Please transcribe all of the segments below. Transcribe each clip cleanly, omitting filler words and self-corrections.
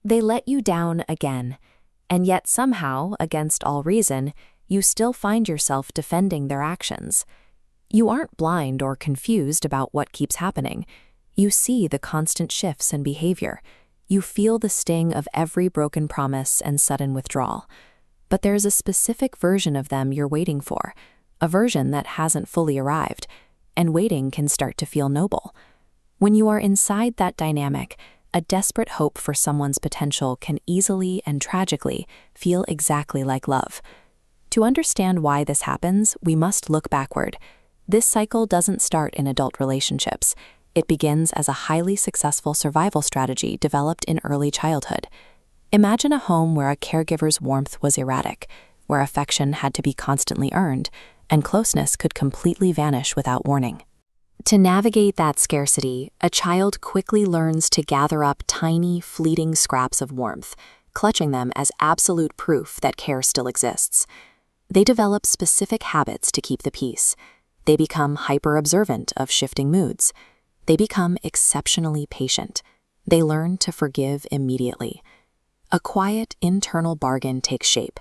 They let you down again, and yet somehow, against all reason, you still find yourself defending their actions. You aren't blind or confused about what keeps happening. You see the constant shifts in behavior. You feel the sting of every broken promise and sudden withdrawal. But there's a specific version of them you're waiting for, a version that hasn't fully arrived, and waiting can start to feel noble. When you are inside that dynamic, a desperate hope for someone's potential can easily and tragically feel exactly like love. To understand why this happens, we must look backward. This cycle doesn't start in adult relationships. It begins as a highly successful survival strategy developed in early childhood. Imagine a home where a caregiver's warmth was erratic, where affection had to be constantly earned, and closeness could completely vanish without warning. To navigate that scarcity, a child quickly learns to gather up tiny, fleeting scraps of warmth, clutching them as absolute proof that care still exists. They develop specific habits to keep the peace. They become hyper-observant of shifting moods. They become exceptionally patient. They learn to forgive immediately. A quiet, internal bargain takes shape.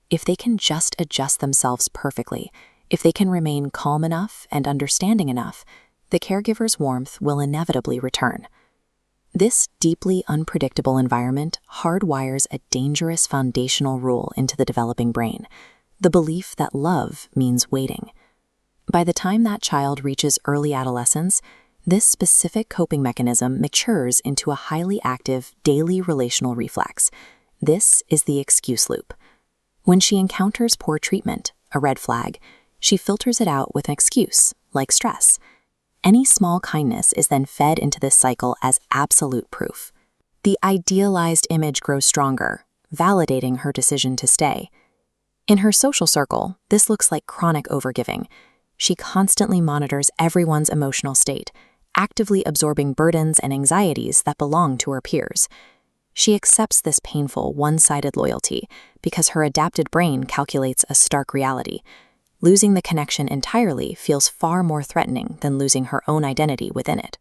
If they can just adjust themselves perfectly, if they can remain calm enough and understanding enough, the caregiver's warmth will inevitably return. This deeply unpredictable environment hardwires a dangerous foundational rule into the developing brain, the belief that love means waiting. By the time that child reaches early adolescence, this specific coping mechanism matures into a highly active daily relational reflex. This is the excuse loop. When she encounters poor treatment, a red flag, she filters it out with an excuse, like stress. Any small kindness is then fed into this cycle as absolute proof. The idealized image grows stronger, validating her decision to stay. In her social circle, this looks like chronic overgiving. She constantly monitors everyone's emotional state, actively absorbing burdens and anxieties that belong to her peers. She accepts this painful, one-sided loyalty because her adapted brain calculates a stark reality. Losing the connection entirely feels far more threatening than losing her own identity within it.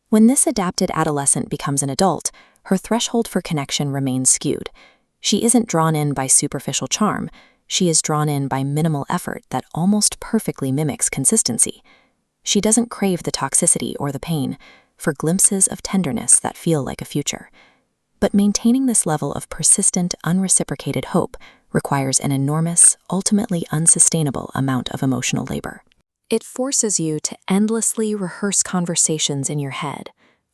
When this adapted adolescent becomes an adult, her threshold for connection remains skewed. She isn't drawn in by superficial charm. She is drawn in by minimal effort that almost perfectly mimics consistency. She doesn't crave the toxicity or the pain, for glimpses of tenderness that feel like a future. But maintaining this level of persistent, unreciprocated hope requires an enormous, ultimately unsustainable amount of emotional labor. It forces you to endlessly rehearse conversations in your head,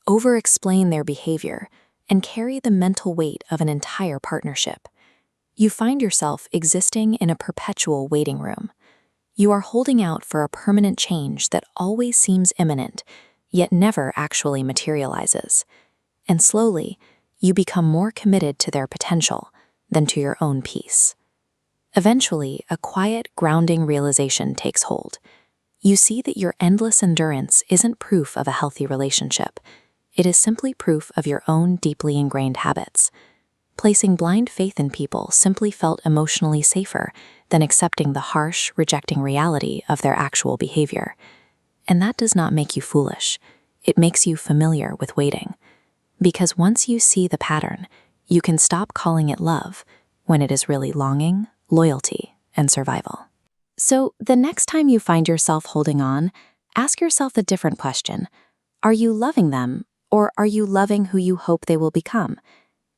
over-explain their behavior, and carry the mental weight of an entire partnership. You find yourself existing in a perpetual waiting room. You are holding out for a permanent change that always seems imminent, yet never actually materializes. And slowly, you become more committed to their potential than to your own peace. Eventually, a quiet, grounding realization takes hold. You see that your endless endurance isn't proof of a healthy relationship. It is simply proof of your own deeply ingrained habits. Placing blind faith in people simply felt emotionally safer than accepting the harsh, rejecting reality of their actual behavior. And that does not make you foolish. It makes you familiar with waiting. Because once you see the pattern, you can stop calling it love when it is really longing, loyalty, and survival. So the next time you find yourself holding on, ask yourself a different question. Are you loving them, or are you loving who you hope they will become?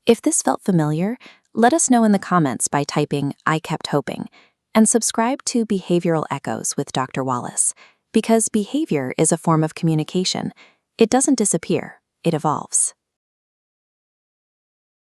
If this felt familiar, let us know in the comments by typing "I kept hoping," and subscribe to Behavioral Echoes with Dr. Wallace, because behavior is a form of communication. It doesn't disappear, it evolves.